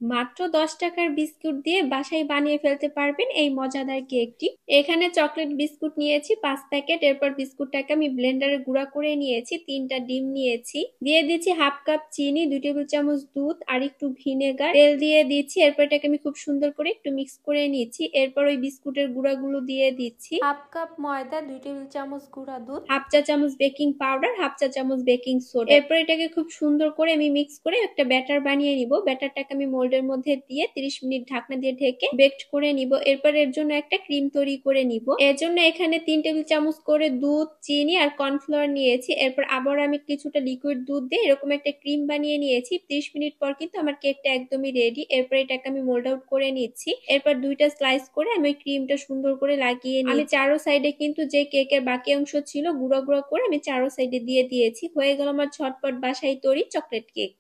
মাত্র 10 টাকার বিস্কুট দিয়ে বাসায় বানিয়ে ফেলতে পারবেন এই মজাদার কেকটি। এখানে চকলেট বিস্কুট নিয়েছি 5 প্যাকেট। এরপর বিস্কুটটাকে আমি ব্লেন্ডারে গুঁড়া করে নিয়েছি। 3টা ডিম নিয়েছি, দিয়ে দিচ্ছি হাফ কাপ চিনি, 2 টেবিল চামচ দুধ আর একটু ভিনেগার, তেল দিয়ে দিচ্ছি। এরপর এটাকে আমি খুব সুন্দর করে একটু মিক্স করে নিচ্ছি। এরপর ওই বিস্কুটের গুঁড়াগুলো দিয়ে দিচ্ছি। হাফ কাপ ময়দা, 2 টেবিল চামচ গুঁড়া দুধ, হাফ চা চামচ বেকিং পাউডার, হাফ চা চামচ বেকিং সোডা। এরপর এটাকে খুব সুন্দর করে আমি মিক্স করে একটা ব্যাটার বানিয়ে নিব। ব্যাটারটাকে আমি মোল্ডের মধ্যে দিয়ে 30 মিনিট ঢাকনা দিয়ে ঢেকে বেকড করে নিব। এরপর এর জন্য একটা ক্রিম তৈরি করে নিব। এর জন্য এখানে 3 টেবিল চামচ করে দুধ, চিনি আর কর্নফ্লাওয়ার নিয়েছি। এরপর আবার আমি কিছুটা লিকুইড দুধ দিয়ে এরকম একটা ক্রিম বানিয়ে নিয়েছি। 30 মিনিট পর কিন্তু আমার কেকটা একদমই রেডি। এরপর এটাকে আমি মোল্ড আউট করে নিচ্ছি। এরপর 2টা স্লাইস করে আমি ওই ক্রিমটা সুন্দর করে লাগিয়ে নিই। আমি চারো সাইডে কিন্তু যে কেকের বাকি অংশ ছিল গুঁড়ো গুঁড়ো করে আমি চারো সাইডে দিয়ে দিয়েছি। হয়ে গেল আমার ঝটপট বাসায় তৈরি চকলেট কেক।